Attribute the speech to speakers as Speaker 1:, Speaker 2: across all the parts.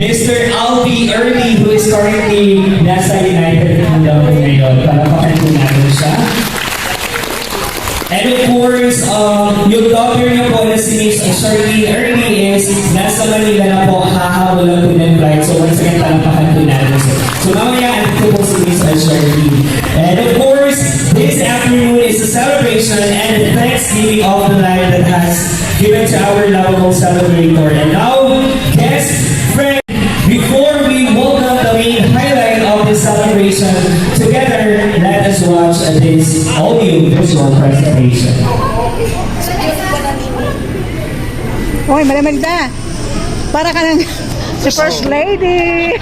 Speaker 1: Mr. Albi Early, who is currently nasa United Kingdom ngayon. Palapakan po natin siya. And of course, yung daughter niyo po na si Miss Shirley Early is nasa Manila na po, hahawalan po ng flight. So once again, palapakan po natin siya. So mamaya, ito po si Miss Shirley. And of course, this afternoon is a celebration and Thanksgiving of the life that has given to our lovable celebrator. And now, guest friend, before we welcome the main highlight of this celebration, together, let us watch this audio-visual presentation.
Speaker 2: Hoy, malamig na. Para ka ng si First Lady.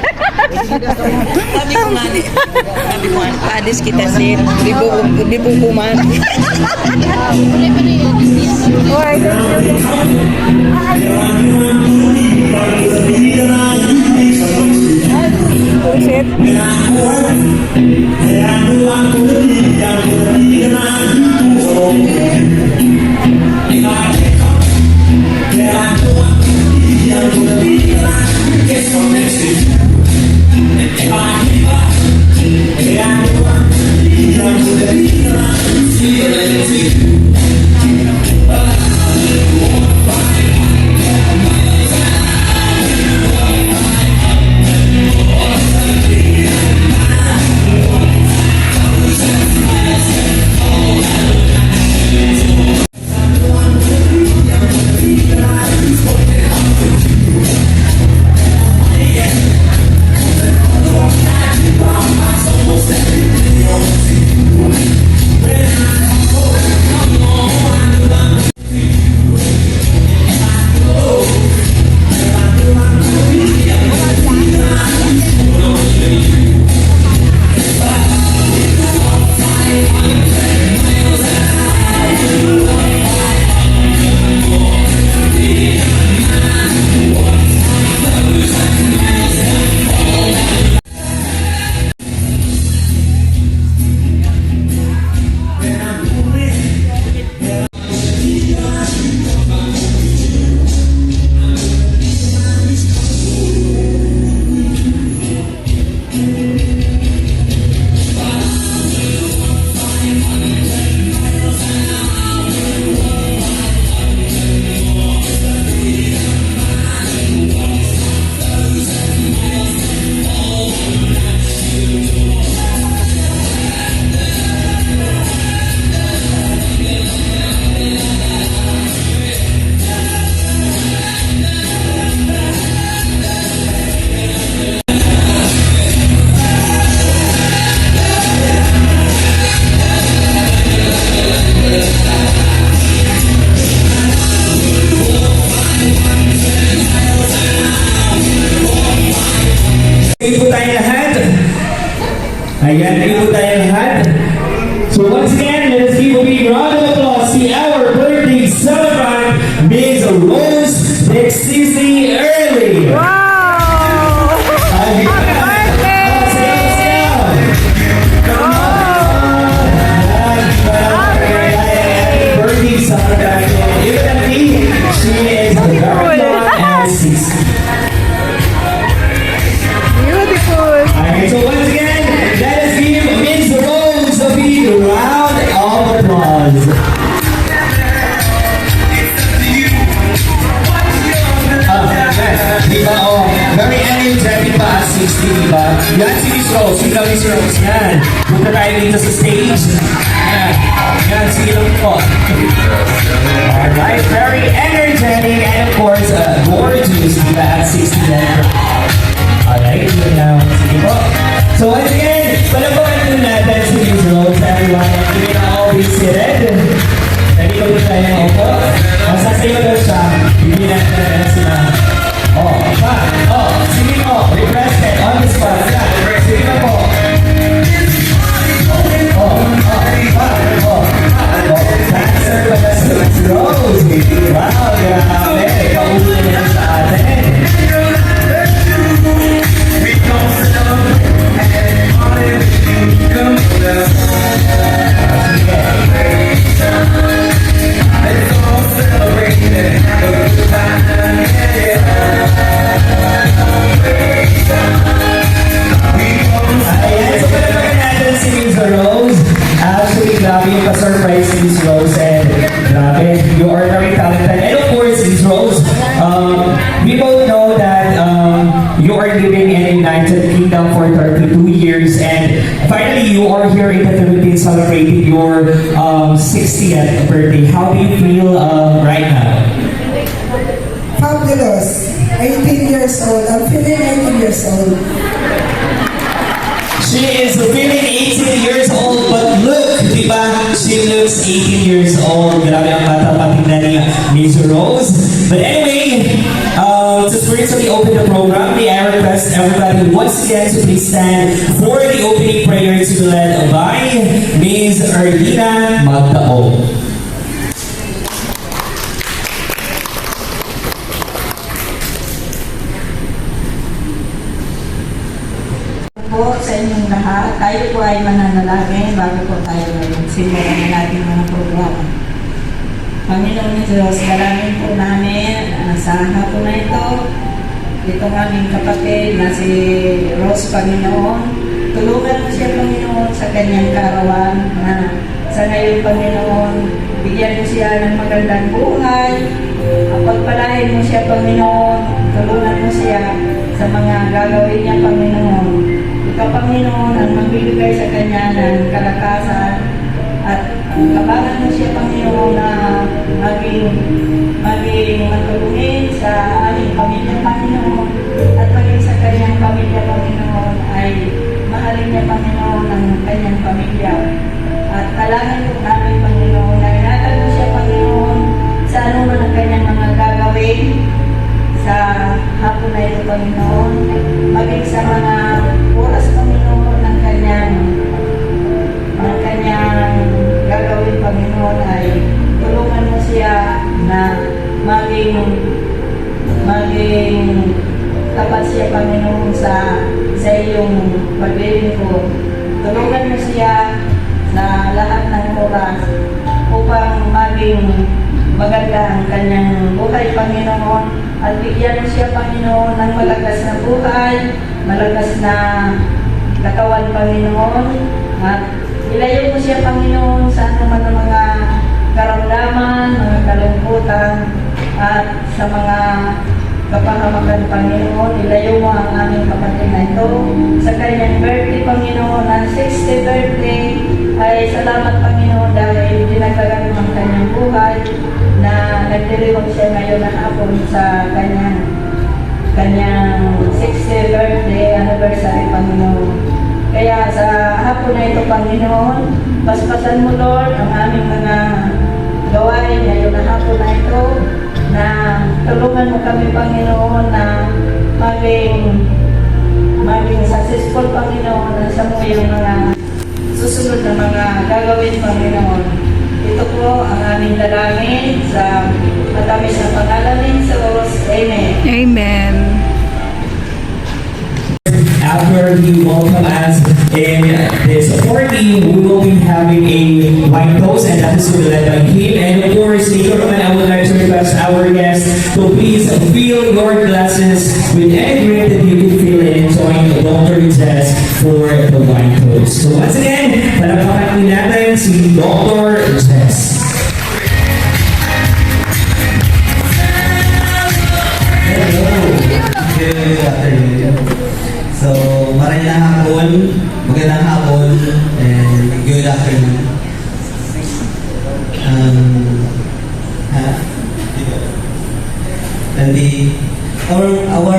Speaker 3: Sabi ko nga ni, padis kita sin, di po kuman.
Speaker 2: Hoy, Pusit.
Speaker 1: Thank you po tayo lahat. Ayan, thank you po tayo lahat. So once again, let us give a big round of applause to our birthday celebrant, Ms. Rose Dexisi Early.
Speaker 2: Wow!
Speaker 1: Happy
Speaker 2: birthday!
Speaker 1: Birthday celebrant. Evidently, she is very young and 60. Okay, so once again, let us give Ms. Rose a big round of applause. Yes, diba? Oh, very energetic pa at 60, diba? Yan si Ms. Rose, ikaw Ms. Rose, yan. Punta tayo dito sa stage. Yan, yan, sige lang po. Alright, very energetic and of course, gorgeous, diba? At 60 yan. Alright, so now, sige po. So once again, palabakan po natin si Ms. Rose, everyone. You can all be seated. Ready ko po tayo ng upo. Masasayo daw siya, bibigyan natin na sila. Oh, pa. Oh, sige po. Requested on the spot. Yeah, sige na po. Oh, pa. Oh, dancer pa na si Ms. Rose. Wow, grabe. Kauwi na sa atin. you are living in the United Kingdom for 32 years, and finally you are here in the Philippines celebrating your 60th birthday. How do you feel right now?
Speaker 4: Fabulous. 18 years old. I'm feeling 18 years old.
Speaker 1: She is feeling 18 years old, but look, di ba? She looks 18 years old. Grabe ang bata patingnan ni Miss Rose. But anyway, to spiritually open the program, may I request everybody once again to please stand for the opening prayer to be led by Ms. Erdina Magdao.
Speaker 3: Po sa inyong lahat, tayo po ay mananalangin bago po tayo simulan na natin mga programa. Panginoon Diyos, dalangin po namin sa hapon na ito, itong aming kapatid na si Rose, Panginoon. Tulungan mo siya, Panginoon, sa kanyang kaarawan na sa ngayon, Panginoon, bigyan mo siya ng magandang buhay. Pagpalain mo siya, Panginoon. Tulungan mo siya sa mga gagawin niya, Panginoon. Ikaw, Panginoon, ang magbibigay sa kanya ng kalakasan at kabangan mo siya, Panginoon, na maging matulungin sa aming pamilya, Panginoon, at maging sa kanyang pamilya, Panginoon, ay mahalin niya, Panginoon, ang kanyang pamilya. At kailangan po namin, Panginoon, na ingatan mo siya, Panginoon, sa ano man ang kanyang mga gagawin sa hapon na ito, Panginoon, maging sa mga oras, Panginoon, ng kanyang gagawin, Panginoon, ay tulungan mo siya na maging tapat siya, Panginoon, sa iyong paglilingkod. Tulungan mo siya sa lahat ng oras upang maging maganda ang kanyang buhay, Panginoon, at bigyan mo siya, Panginoon, ng malakas na buhay, malakas na katawan, Panginoon, at ilayo mo siya, Panginoon, sa anuman ng mga karamdaman, mga kalungkutan, at sa mga kapahamakan, Panginoon. Ilayo mo ang aming kapatid na ito sa kanyang birthday, Panginoon, ang 60th birthday. Ay salamat, Panginoon, dahil dinagdagan mo ang kanyang buhay na nagdiriwag siya ngayon na hapon sa kanyang 60th birthday anniversary, Panginoon. Kaya sa hapon na ito, Panginoon, paspasan mo, Lord, ang aming mga gawain ngayon na hapon na ito, na tulungan mo kami, Panginoon, na maging successful, Panginoon, na sa mo yung mga susunod na mga gagawin, Panginoon. Ito po ang aming dalangin sa matamis na pangalan ni Jesus. Amen.
Speaker 2: Amen.
Speaker 1: After we welcome us in this party, we will be having a wine toast, and that is to be led by him. And of course, later on, I would like to request our guests to please fill your glasses with any drink that you can feel and enjoying Dr. Jess for the wine toast. So once again, palakpakan natin si Dr. Jess.
Speaker 5: Hello. Good afternoon. So, magandang hapon, and good afternoon. And our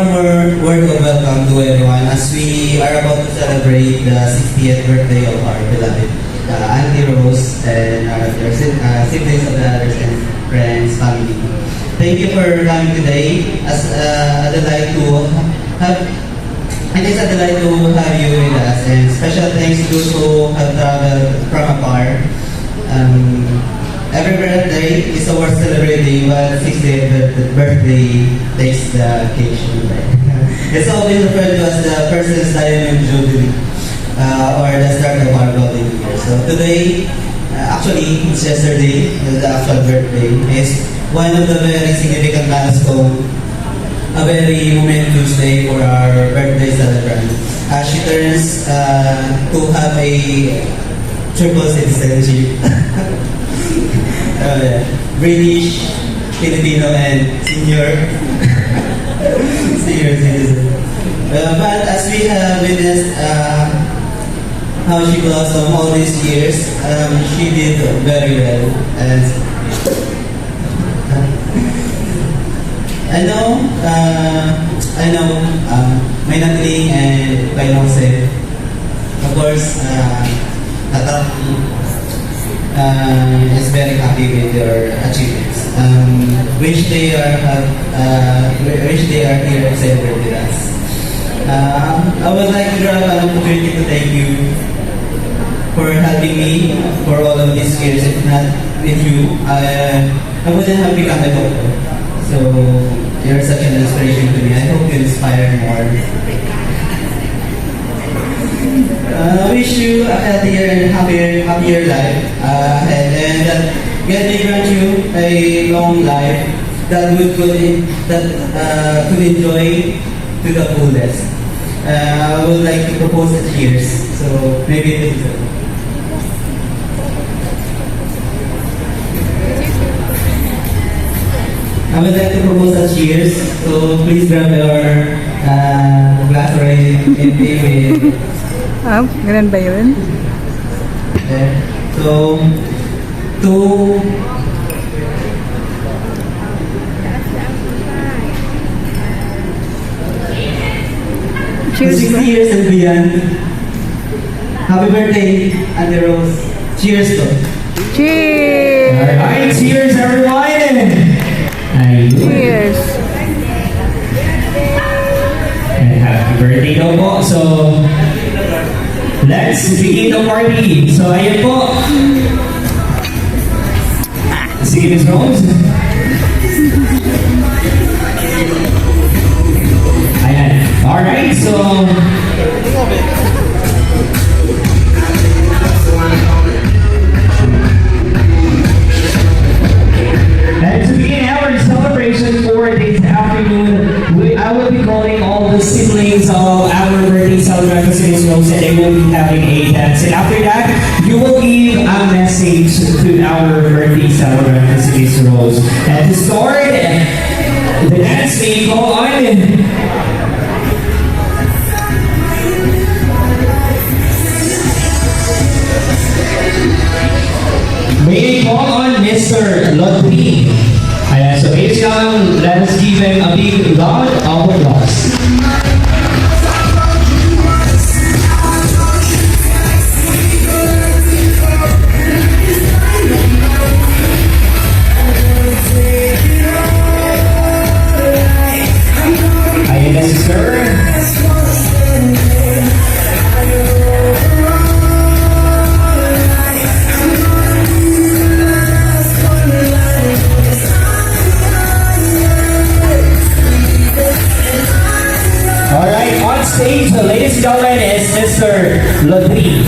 Speaker 5: word of welcome to everyone as we are about to celebrate the 60th birthday of our beloved Auntie Rose and our siblings of the others and friends, family. Thank you for coming today. I'd like to have you with us, and special thanks to those who have traveled from afar. Every birthday is a worth celebrating, but 60th birthday takes the occasion. It's always referred to as the person's diamond jubilee, or the start of our golden year. So today, actually, it's yesterday, the actual birthday, is one of the very significant milestone, a very momentous day for our birthday celebrant. She turns to have a triple citizenship. British, Filipino, and senior citizen. But as we have witnessed how she blossomed all these years, she did very well. And I know, my Natalie and my Jose, of course, is very happy with your achievements. Wish they are here to celebrate with us. I would like to grab an opportunity to thank you for helping me for all of these years. If not with you, I wouldn't have become a doctor. So you're such an inspiration to me. I hope you inspire more. I wish you a healthier and happier life ahead, and that God may grant you a long life that could enjoy to the fullest. I would like to propose a cheers. So maybe this is it. I would like to propose a cheers. So please grab your glass right in with
Speaker 2: Ganun ba yun?
Speaker 5: there. So, to
Speaker 2: Cheers.
Speaker 5: 60 years and beyond. Happy birthday, Ate Rose. Cheers to.
Speaker 2: Cheers!
Speaker 1: Alright, cheers everyone! Ayun.
Speaker 2: Cheers!
Speaker 1: And happy birthday daw po. So, let's begin the party. So, ayun po. Sige, Miss Rose. Ayan. Alright, so... And to begin our celebration for this afternoon, I will be calling all the siblings of our birthday celebrant to Miss Rose, and they will be having a dance. And after that, you will give a message to our birthday celebrant to Miss Rose. And to start, the dance may go on. May I call on Mr. Lodri. Ayan, so ladies and gentlemen, let us give him a big round of applause. Ayan na si Sir. Alright, on stage, the latest gentleman is Mr. Lodri.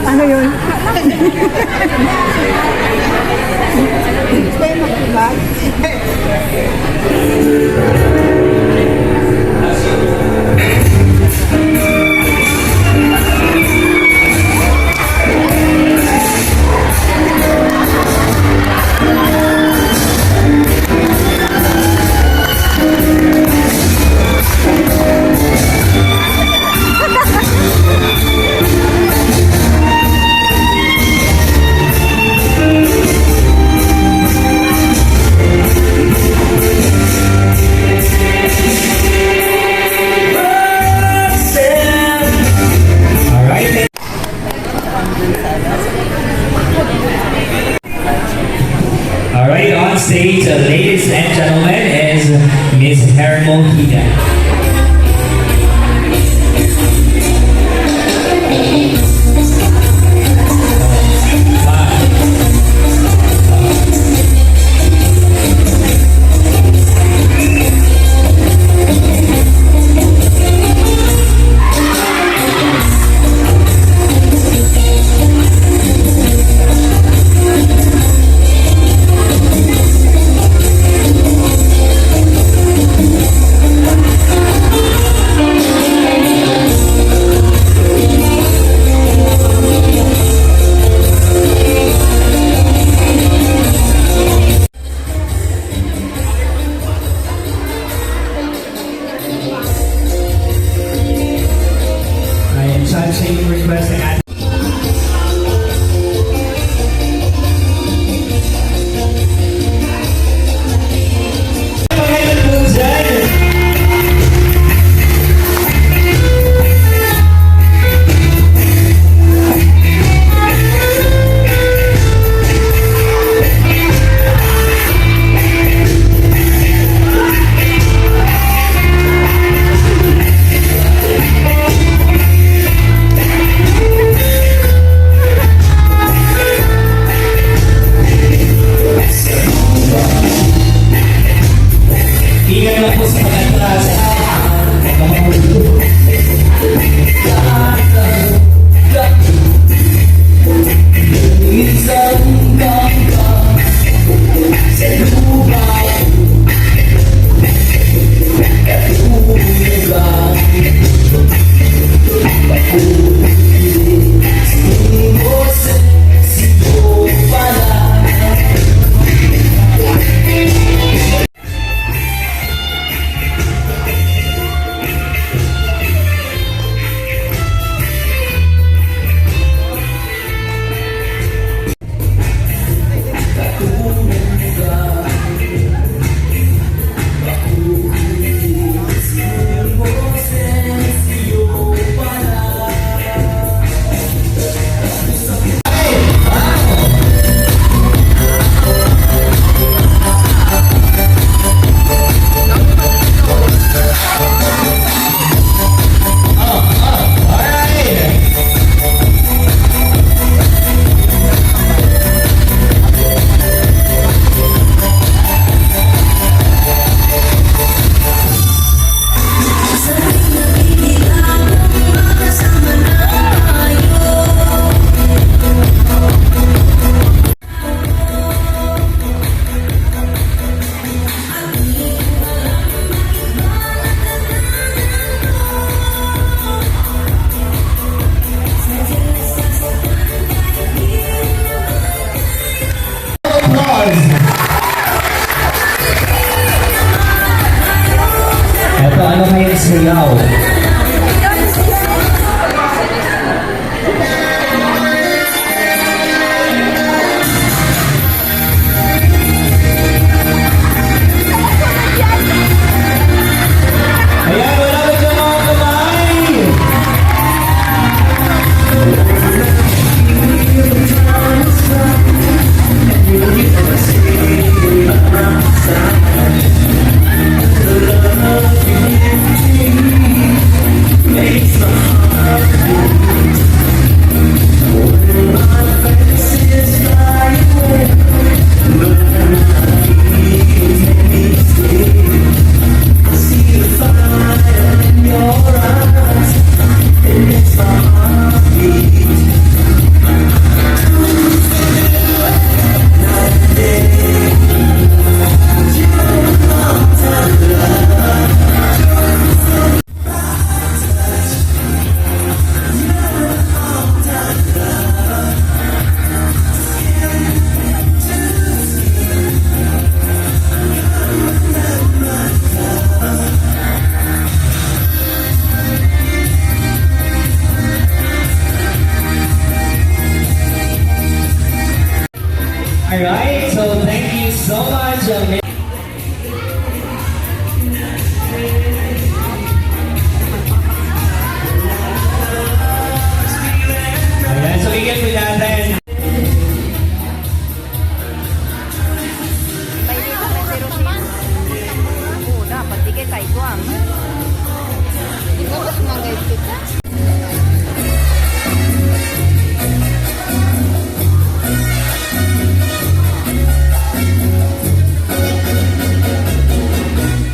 Speaker 2: Ano yun? Alright. Alright, on stage, ladies and gentlemen, is Miss Hermo Hida.
Speaker 6: kay Guam. Di ba mas manggay kita?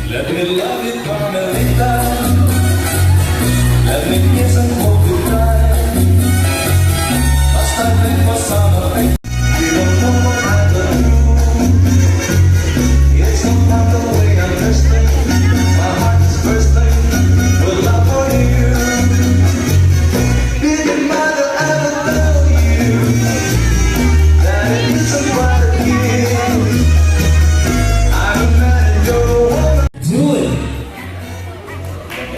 Speaker 7: Let me love you, Carmelita. Let me kiss and hold you tight. Basta nagpasama ay you don't know what I do. It's not the way I'm dressing. My heart is bursting with love for you. Didn't matter ever tell you that it isn't what it is. I'm mad at your woman.
Speaker 2: Dude!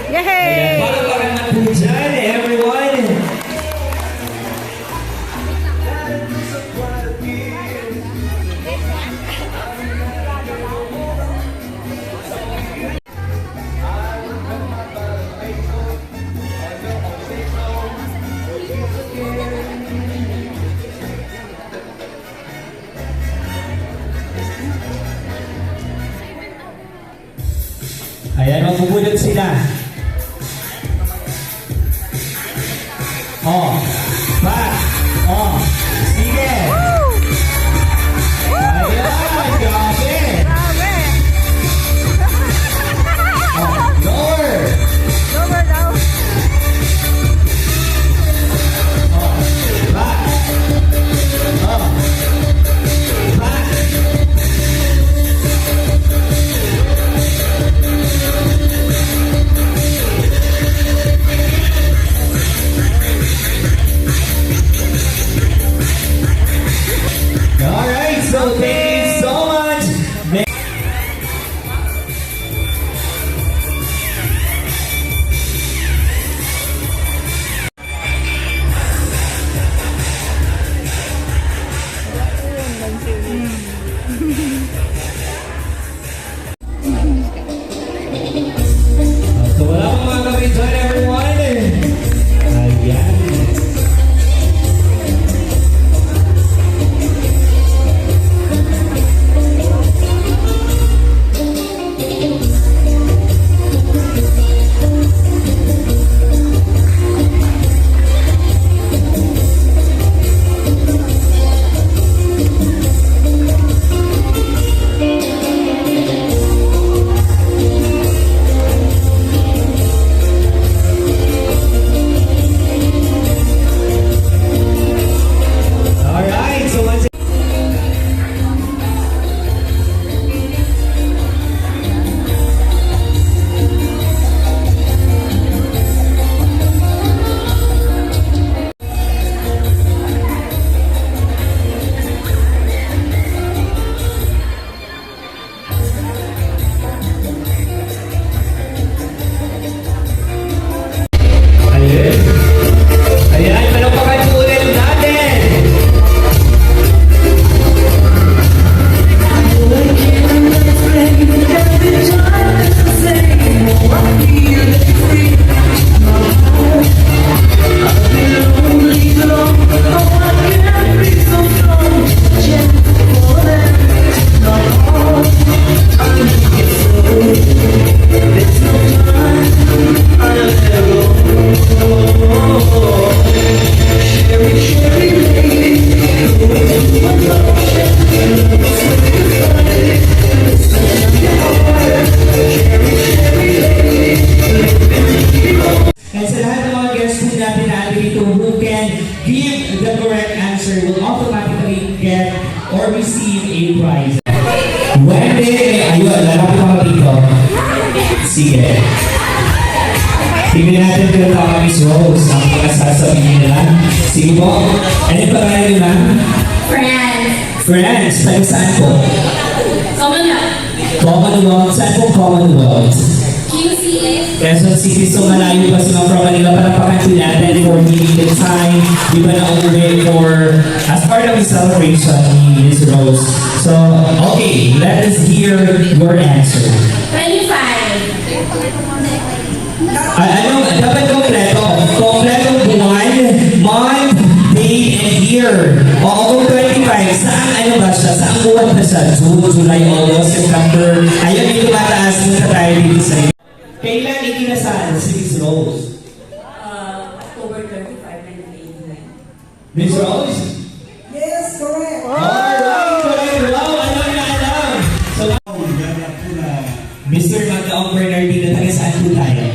Speaker 6: Yay!
Speaker 2: Para na po dyan, everyone! Ayan, magbubulot sila. Oh, back. Oh, sige. Ayan, grabe.
Speaker 6: Grabe!
Speaker 2: Oh, lower.
Speaker 6: Lower daw.
Speaker 2: Oh, back. Oh, back. Alright, so thank you so much. So wala pang mga kapit dyan, everyone. Ayan. Alright, so once Ayan. Ayan, palakpakan po ulit natin. And sa lahat ng mga guests po natin na dito who can give the correct answer will automatically get or receive a prize. Wendy, ayun, lalapit ako dito. Sige. Tingnan natin kung tama Miss Rose ang mga sasabihin nila. Sige po. Ano yung pangalan nyo na?
Speaker 8: Friends.
Speaker 2: Friends, tayo saan po?
Speaker 8: Commonwealth.
Speaker 2: Commonwealth. Saan po Commonwealth?
Speaker 8: QCS.
Speaker 2: Quezon City, so malayo pa sila from Manila. Palapakan po natin for giving the time. Di ba na-uwi for, as part of the celebration ni Miss Rose. So, okay, let us hear your answer.
Speaker 8: 25.
Speaker 2: Ano, dapat kompleto. Kompleto buwan, month, day, and year. O, kung 25, saan ano ba siya? Saan buwan what na siya? June, July, August, September. Ayun, yung tumataas na tayo dito sa inyo. Kailan ikinasal si Miss Rose?
Speaker 3: October 35, 1989.
Speaker 2: Miss Rose?
Speaker 4: Yes, correct.
Speaker 2: Alright, correct. Wow, ano na alam? So, Mr. Magdaong Bernardino, taga saan po tayo?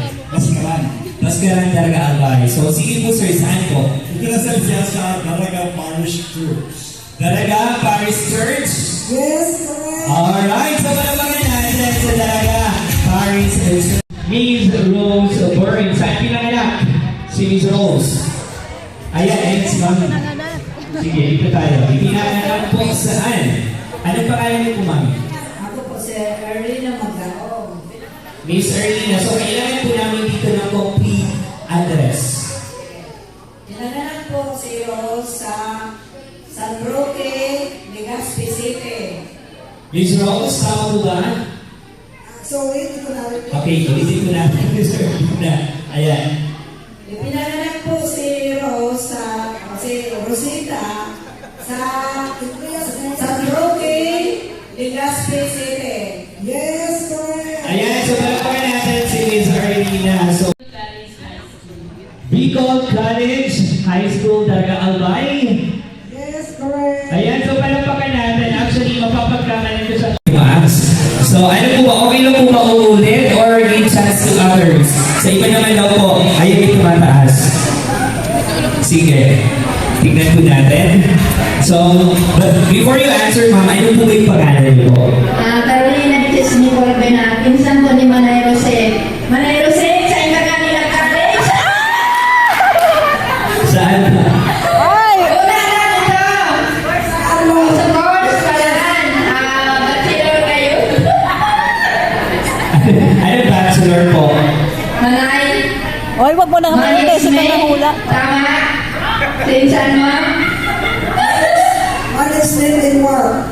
Speaker 2: Maskaran talaga Albay. So, sige po sir, saan po?
Speaker 7: Ikinasal siya sa Daraga Parish Church.
Speaker 2: Dalaga Paris Church?
Speaker 4: Yes, correct.
Speaker 2: Alright, so palapakan natin sa Dalaga Paris Church. Miss Rose Burns, saan pinanganak? Si Miss Rose. Ayan, si Mami. Sige, ito tayo. Ipinanganak po saan? Anong pangalan niyo po, Mami?
Speaker 3: Ako po si Erlina Magdaong.
Speaker 2: Miss Erlina, so kailangan po namin dito ng complete address.
Speaker 3: Pinanganak po si Rose sa San Roque, Legazpi City.
Speaker 2: Miss Rose, tama po ba?
Speaker 4: So, wait, ito na rin.
Speaker 2: Okay, ulitin ko natin, Miss Erlina. Ayan.
Speaker 3: Pinanganak po si Rose sa, si Rosita sa San Roque, Legazpi City.
Speaker 4: Yes, correct.
Speaker 2: Ayan, so palapakan natin si Miss Erlina. So, Bicol College High School, Dalaga Albay.
Speaker 4: Yes, correct.
Speaker 2: Ayan, so palapakan natin. Actually, mapapagkamalan ko sa Max. So, ano po ba? Okay lang po ba uulit or give chance to others? Sa iba naman daw po, ayaw may tumataas. Sige. Tignan po natin. So, but before you answer, ma'am, ano po ba yung pangalan niyo po?
Speaker 3: Carolina Nicole Bena, pinsan po ni Manay Rose. Manay Rose, sa Imagalilang College.
Speaker 2: Saan po?
Speaker 3: Una lang ito. Sa course, palaran. Bachelor kayo.
Speaker 2: Ano bachelor po?
Speaker 3: Manay.
Speaker 6: Oy, wag mo nang hamulin si hula.
Speaker 3: Tama. Pinsan mo.
Speaker 4: Honestly, in work.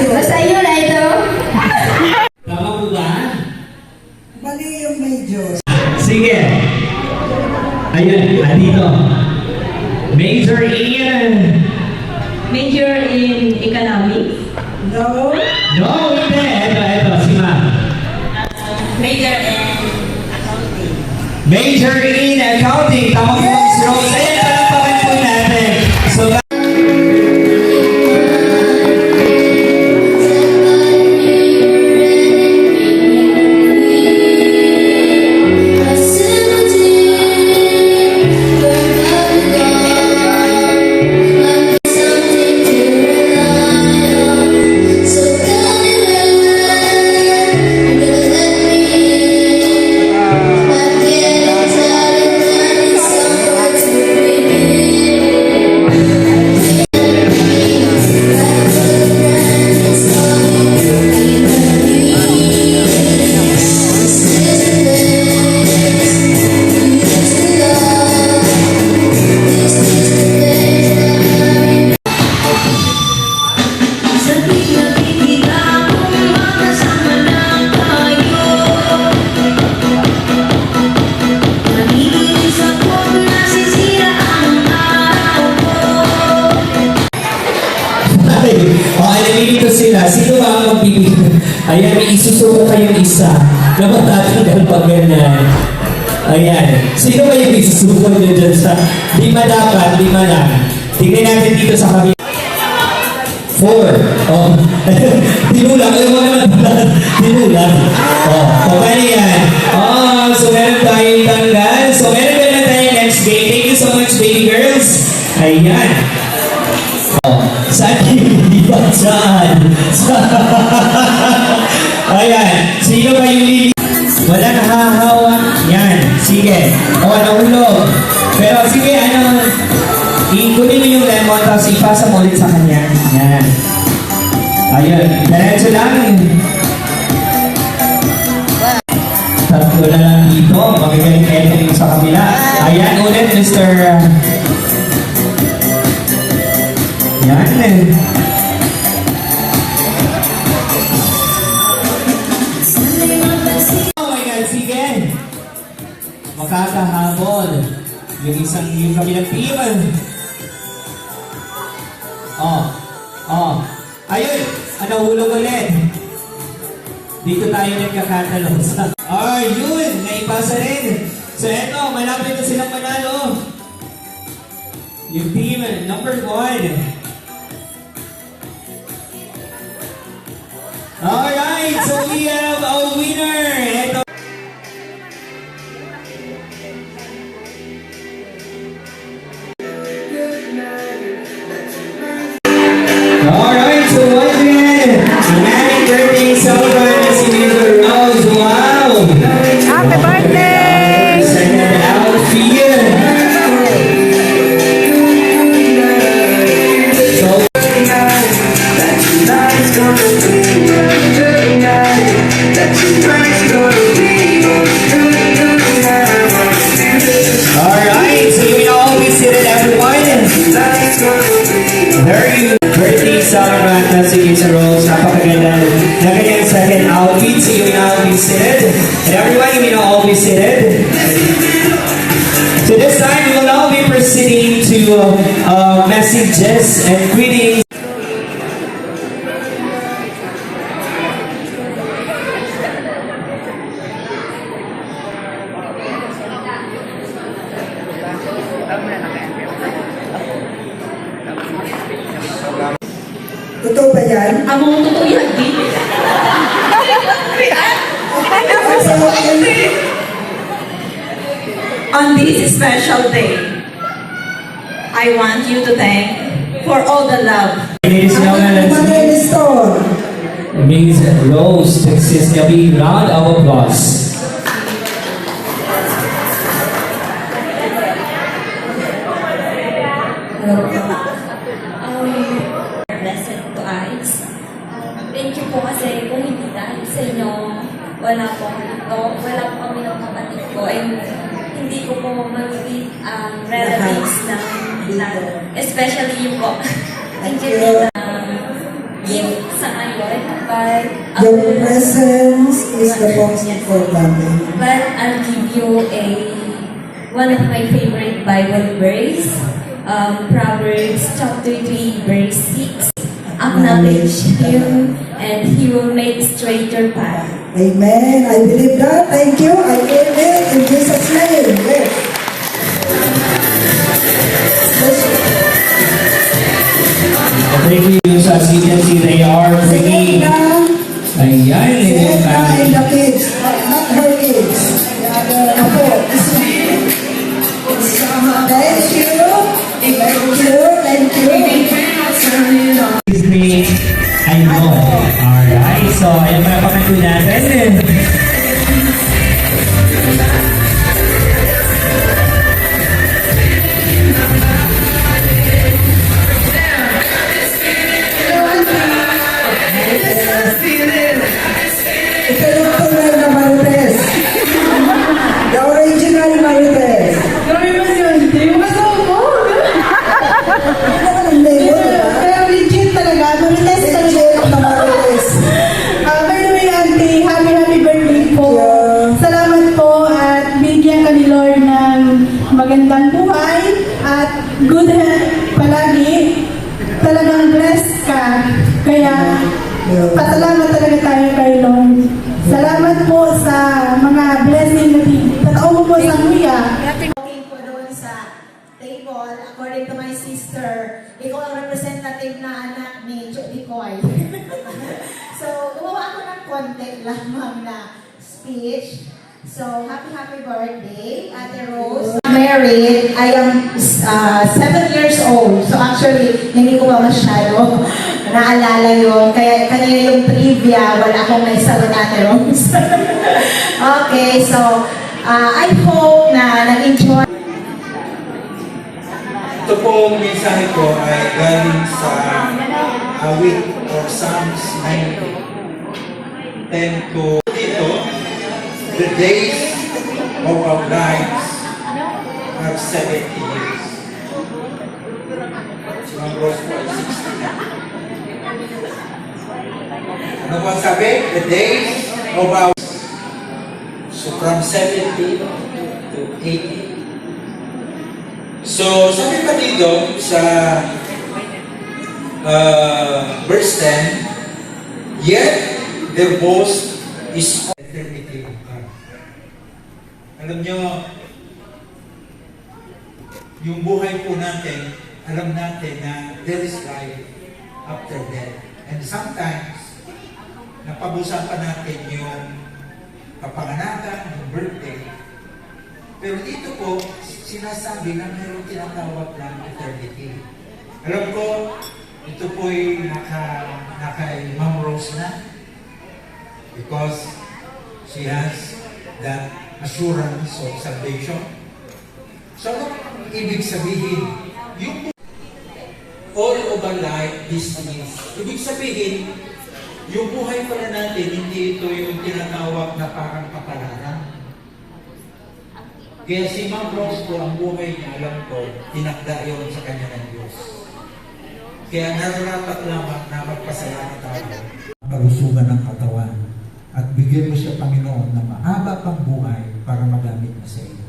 Speaker 3: Basta yun na ito.
Speaker 2: Tama po ba?
Speaker 4: Mali yung major.
Speaker 2: Sige. Ayun, andito. Major in...
Speaker 3: Major in economics.
Speaker 4: No.
Speaker 2: No, hindi. Ito, si ma'am.
Speaker 3: Major in accounting.
Speaker 2: Major in accounting. Tama po, Miss Rose. Ayan, palapakan po natin. So, dito sila. Sino ba ang magbibigay? Ayan, may isusuko kayong isa na matatanggal pag ganyan. Ayan. Sino ba yung isusuko nyo dyan sa... Lima dapat, lima lang. Tingnan natin dito sa kami. 4. Oh. Tinulang. Ayaw mo naman tinulang. Oh. Okay yan. Oh, so meron tayong tanggal. So meron na tayo next game. Thank you so much, baby girls. Ayan. Oh. Saan hindi ba? Saan? Ayan. Sino ba yung lili? Walang hahawak. Yan. Sige. O, nahulog. Pero sige, ano, ikunin mo yung lemon tapos ipasa mo ulit sa kanya. Yan. Ayun. Diretso lang. Tatlo na lang dito. Magagaling editing sa kabila. Ayan. Ulit, Mr. Yan eh. Oh my God, sige. Makakahabol. Yung kabilang team. Ayun! Nahulog ulit. Dito tayo nagkakatalong sa... Ayun! Naipasa rin. So eto, malapit na silang manalo. Yung team number 1. Alright, so we have a winner. Ito. Alright, so once again, happy birthday celebrant na si Mr. Rose. Wow!
Speaker 4: Happy birthday!
Speaker 2: Second outfield. So, alright, so you all be seated, everyone. Very birthday celebrant na si Mr. Rose. Napakaganda na kanyang second outfit. So you will all be seated. And everyone, you will all be seated. So this time, we will now be proceeding to messages and greetings.
Speaker 4: Totoo ba yan?
Speaker 8: Among totoo yan, di?
Speaker 3: On this special day, I want you to thank for all the love.
Speaker 2: Ladies and gentlemen, let's
Speaker 4: Milestone.
Speaker 2: Miss Rose Texas. There'll be round of applause.
Speaker 8: Blessed to eyes. Thank you po kasi kung hindi dahil sa inyo, wala po ako dito, wala po kami ng kapatid ko, and hindi ko po mag-meet relatives na especially yung po. Thank you gift sa ngayon, but
Speaker 4: Your presence is the most important.
Speaker 8: But I'll give you one of my favorite Bible verse, Proverbs chapter 3, verse 6. Acknowledge Him, and He will make straight your path.
Speaker 4: Amen. I believe that. Thank you. I believe it in Jesus' name. Yes.
Speaker 2: Thank you sa CNC. They are bringing... Ayan,
Speaker 4: Yes,
Speaker 2: family.
Speaker 4: and the kids, not her kids. The other, apo. Thank you. Thank you.
Speaker 2: Excuse me. I know. Alright, so ayan mga pamangkin natin.
Speaker 4: Ito yung tunay na Marites. The original Marites. Ano ka ng label, diba?
Speaker 9: Pero legit talaga, Marites talaga.
Speaker 4: Legit na Marites.
Speaker 9: By the way, Auntie, happy birthday po.
Speaker 4: Yeah.
Speaker 9: Salamat po at bigyan ka ni Lord ng magandang buhay at good health palagi. Talagang blessed ka. Kaya, pasalamat talaga tayo kay Lord. Salamat po sa mga blessing na tatao mo po sa kuya.
Speaker 10: Walking po doon sa table, according to my sister, ikaw ang representative na anak ni Judy Coy. So, gumawa ako ng konti lamang na speech. So, happy birthday, Ate Rose. Married, I am 7 years old. So, actually, hindi ko pa masyado naalala yun. Kaya kanina yung trivia, wala akong naisagot, Ate Rose. Okay, so, I hope na nag-enjoy.
Speaker 11: Ito pong mensahe ko ay galing sa awit or Psalms 90. 10 to dito, the days of our lives are 70 years. Ang verse po ay 60. Ano po sabi? The days of our... So from 70 to 80. So, sabi pa dito sa verse 10, yet their boast is eternity. Alam nyo, yung buhay po natin, alam natin na there is life after death. And sometimes, napag-usapan natin yung kapanganakan, yung birthday. Pero dito po, sinasabi na mayroong tinatawag ng eternity. Alam ko, ito po'y naka Ma'am Rose na because she has that assurance of salvation. So, ano ibig sabihin? Yung all of our life, this means, ibig sabihin, yung buhay pala natin, hindi ito yung tinatawag na parang kapalaran. Kaya si Ma'am Rose po, ang buhay niya, alam ko, tinakda yun sa kanya ng Diyos. Kaya nararapat lamang na magpasalamat tayo. Kalusugan ng katawan at bigyan mo siya, Panginoon, na mahaba pang buhay para magamit mo sa iyo.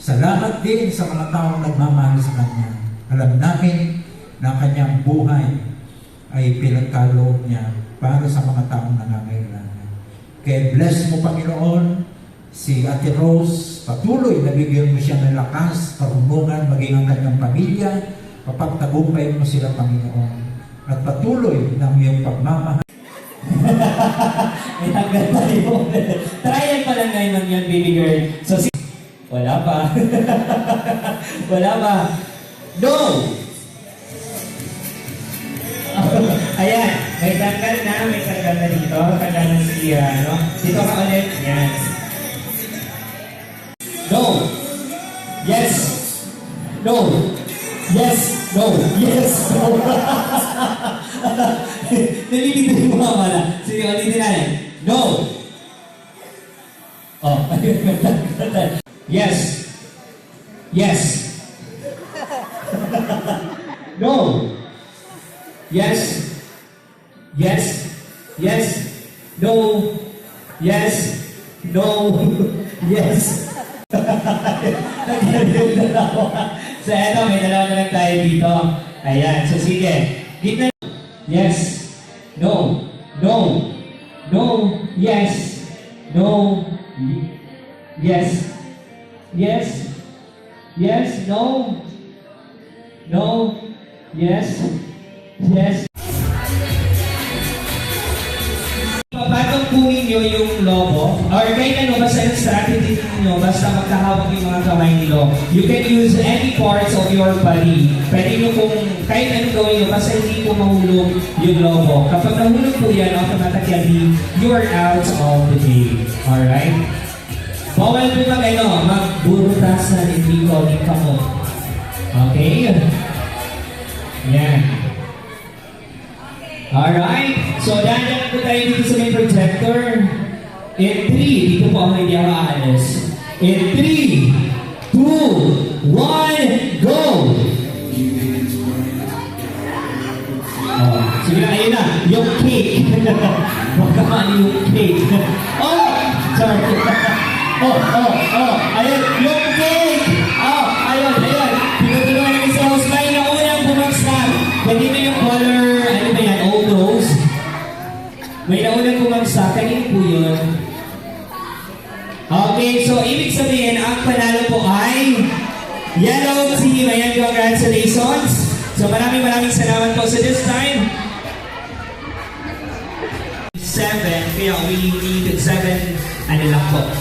Speaker 11: Salamat din sa mga taong nagmamahal sa Kanya. Alam namin na ang Kanyang buhay ay pinagkaloob niya para sa mga taong nangangailangan. Kaya bless mo, Panginoon, si Ate Rose, patuloy na bigyan mo siya ng lakas, karunungan, maging ang kanyang pamilya, papagtagumpay mo sila, Panginoon, at patuloy ng iyong pagmamahal.
Speaker 2: May tanggal tayo. Trial pa lang ngayon yan, baby girl. So, wala pa. Wala pa. No! Ayan, may tanggal na dito. Tanggal na si, dito ka ulit. Yan. No! Yes! No! Yes! No! Yes! No! Nalilito yung mga wala. Sige, ulitin natin. No! Oh, yes! Yes! No! Yes! Yes! Yes! No! Yes! No! Yes! So, eto, may dalawa na lang tayo dito. Ayan, so sige. Gitna. Yes. No. No. No. Yes. No. Yes. Yes. Yes. No. No. Yes. Yes. Papatong po ninyo yung lobo, or kahit ano, basta yung strategy ninyo, basta magkahawak yung mga kamay nyo. You can use any parts of your body. Pwede nyo kung kahit anong gawin nyo, basta hindi po mahulog yung lobo. Kapag nahulog po yan, automatically, you are out of the game. Alright? Bawal po magburutasan, hindi ko, hindi ka mo. Okay? Yan. Alright, so dahil po tayo dito sa may projector. In 3, dito po ako hindi ako aalis. In 3, 2, 1, go! Oh, sige na, ayun na, yung cake. Magkakaan yung cake. Oh, sorry. Ayun, yung cake! Oh, ayun. Pinutulungan namin sa house line na unang bumagsak. Pwede na yung color, ano ba yan, old rose? May naunang bumagsak, kanina po yun. Okay, so ibig sabihin, ang panalo po ay yellow team. Ayan, congratulations. So maraming salamat po. So this time, 7, kaya we need 7,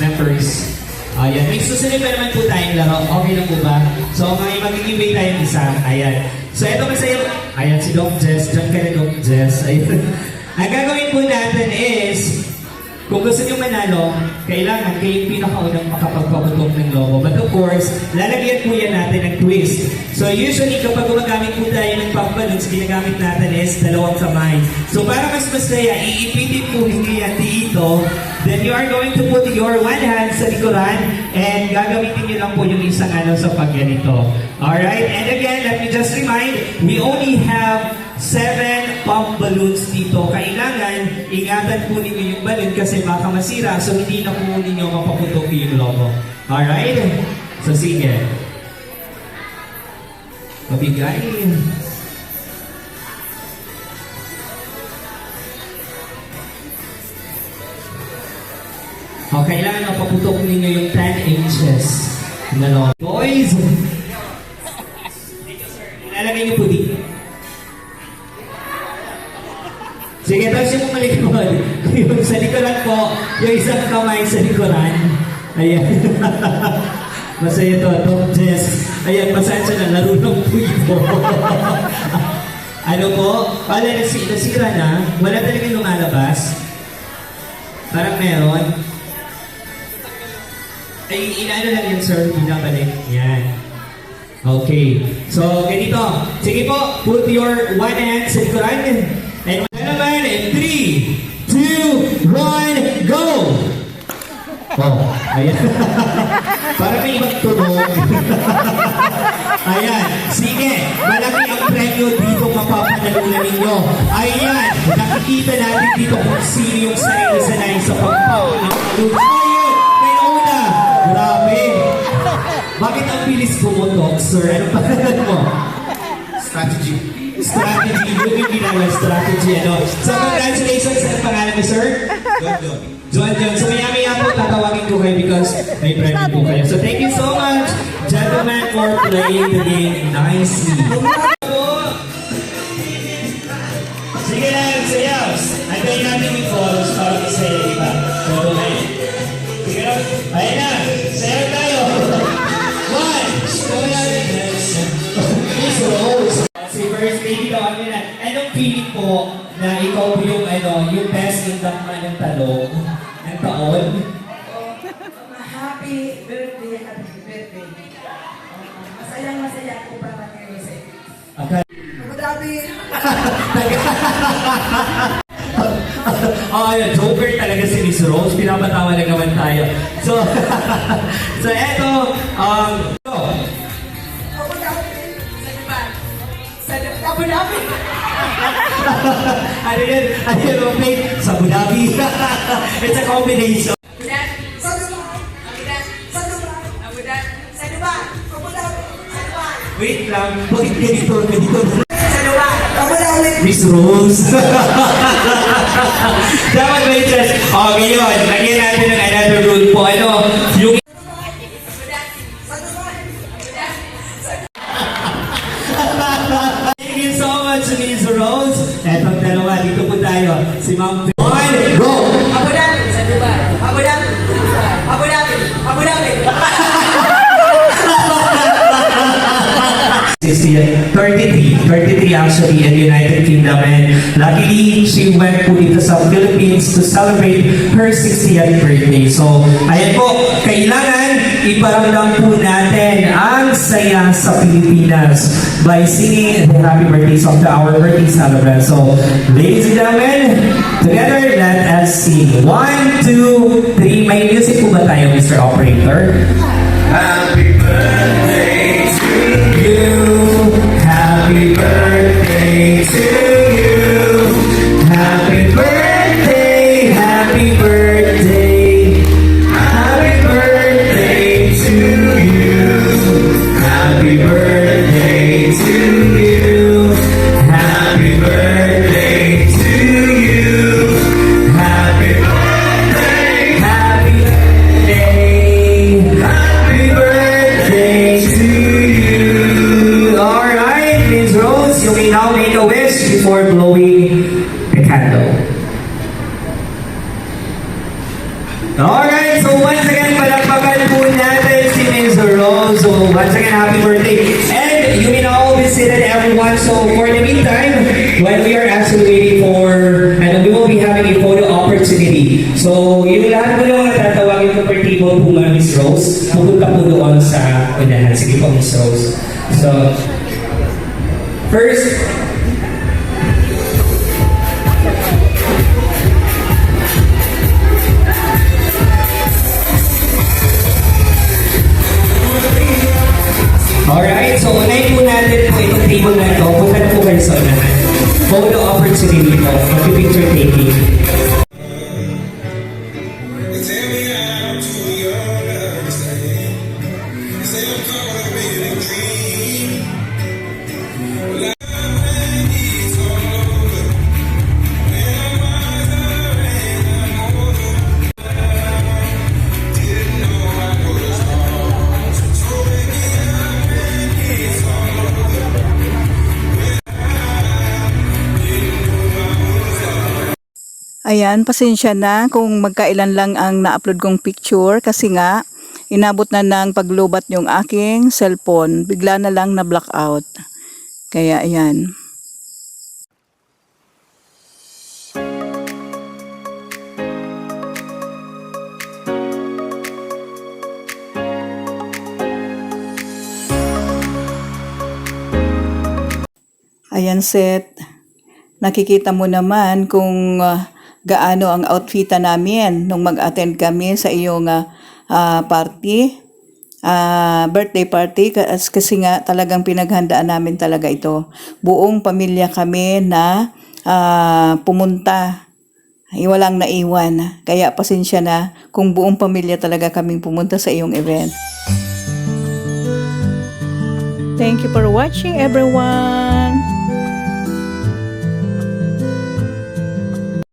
Speaker 2: members. Ayan, may susunod pa naman po tayong laro. Okay lang po ba? So mag-giveaway tayong isa. Ayan. So ito masaya. Ayan, si Doc Jess. Diyan ka na, Doc Jess. Ayan. Ang gagawin po natin is, kung gusto nyo manalo, kailangan kayo yung pinakaunang makapagpaputok ng logo. But of course, lalagyan po yan natin ng twist. So usually, kapag gumagamit po tayo ng pump balloons, ginagamit natin is dalawang kamay. So para mas masaya, iipitin po hindi yan dito. Then you are going to put your one hand sa likuran and gagamitin nyo lang po yung isang sa pagganito. Alright? And again, let me just remind, we only have 7 pump balloons dito. Kailangan, ingatan po ninyo yung balloon kasi baka masira, so hindi na po ninyo mapaputok yung logo. Alright? So sige. Pabigay. O, kailangan mapaputok ninyo yung 10 inches. Ano? Boys! Ilalagay niyo po dito. Sige, tapos yung malikod. Yung sa likuran po, yung isang kamay sa likuran. Ayan. Masaya to, Jess. Ayan, pasensya na, narunong po ito. Ano po? Wala, nasira na. Wala talaga lumalabas. Parang meron. Ay, inaano lang yun, sir. Binabalik. Yan. Okay. So, ganito. Sige po, put your one hand sa likuran. And naman, in 3, 2, 1, go! Oh, ayan. Para may ibang tunog. Ayan. Sige, malaki ang premyo dito mapapanalunan ninyo. Ayan, nakikita natin dito kung sino yung sanay sa pagpapanalunan. Ayun, may una. Grabe. Bakit ang bilis pumutok, sir? Ano pangalan mo?
Speaker 11: Strategy.
Speaker 2: Strategy. Yun yung ginagawa, strategy. Ano? So, congratulations sa pangalan mo, sir. John. So, maya-maya po tatawagin ko kayo because may premyo po kayo. So, thank you so much, gentlemen, for playing the game nicely. Sige lang, sayaw. Antayin natin yung calls para masaya iba. So, sige lang. Ayan na. Sayaw tayo. 1. So, si First Lady daw, ano na, anong feeling po na ikaw po yung, yung best in the ng talong ng taon?
Speaker 4: Happy birthday, happy birthday. Masayang-masaya ko para kayo sa iyo.
Speaker 2: Okay.
Speaker 4: Madami.
Speaker 2: Joker talaga si Miss Rose. Pinapatawa na naman tayo. So, eto,
Speaker 4: Abu Dhabi.
Speaker 2: ano yun, Romain? Sa Abu Dhabi. It's a combination.
Speaker 4: Sa Dubai. Sa Dubai. Abu Dhabi. Sa Dubai.
Speaker 2: Wait lang, bakit ganito?
Speaker 4: Sa Dubai. Abu Dhabi.
Speaker 2: Miss Rose. Dapat may chess. Okay yun, lagyan natin ng another rule po. Yung thank you so much, Miss Rose. Etong dalawa, dito po tayo. Si Ma'am 1, go!
Speaker 4: Abu Dhabi. Sa Dubai. Abu Dhabi. Abu Dhabi. Abu Dhabi.
Speaker 2: 33 actually in the United Kingdom, and luckily she went po dito sa Philippines to celebrate her 60th birthday. So ayan po, kailangan iparamdam po natin ang saya sa Pilipinas by singing the happy birthday song to our birthday celebrant. So ladies and gentlemen, together let us sing 1, 2, 3. May music po ba tayo, Mr. Operator?
Speaker 7: Happy birthday to
Speaker 2: you. Happy birthday to you. Happy birthday, happy birthday. Happy birthday to you. Happy birthday to you. Happy birthday to you. Happy birthday, happy birthday. Happy birthday to you. Alright, Miss Rose, you may now make a wish before blowing the candle. Alright, so once again, palakpakan po natin si Miss Rose. So once again, happy birthday. And you may now be seated, everyone. So for the meantime, when we are actually waiting for, and we will be having a photo opportunity. So yung lahat po naman tatawagin ko per table po mga Miss Rose. Pupunta po doon sa unahan. Sige po, Miss Rose. So, first, alright, so unahin po natin po itong table na ito. Punta po kayo sa unahan. Photo opportunity po. Mag-picture taking.
Speaker 7: tell me I'm too young to understand. You say I'm caught up in a dream. Well, I need some over. When I'm wiser and I'm older.
Speaker 12: Ayan, pasensya na kung magkailan lang ang na-upload kong picture kasi nga inabot na ng paglubat yung aking cellphone. Bigla na lang na blackout. Kaya ayan. Ayan, Seth. Nakikita mo naman kung gaano ang outfita namin nung mag-attend kami sa iyong party, birthday party, kasi nga talagang pinaghandaan namin talaga ito. Buong pamilya kami na pumunta, walang naiwan. Kaya pasensya na kung buong pamilya talaga kaming pumunta sa iyong event. Thank you for watching, everyone.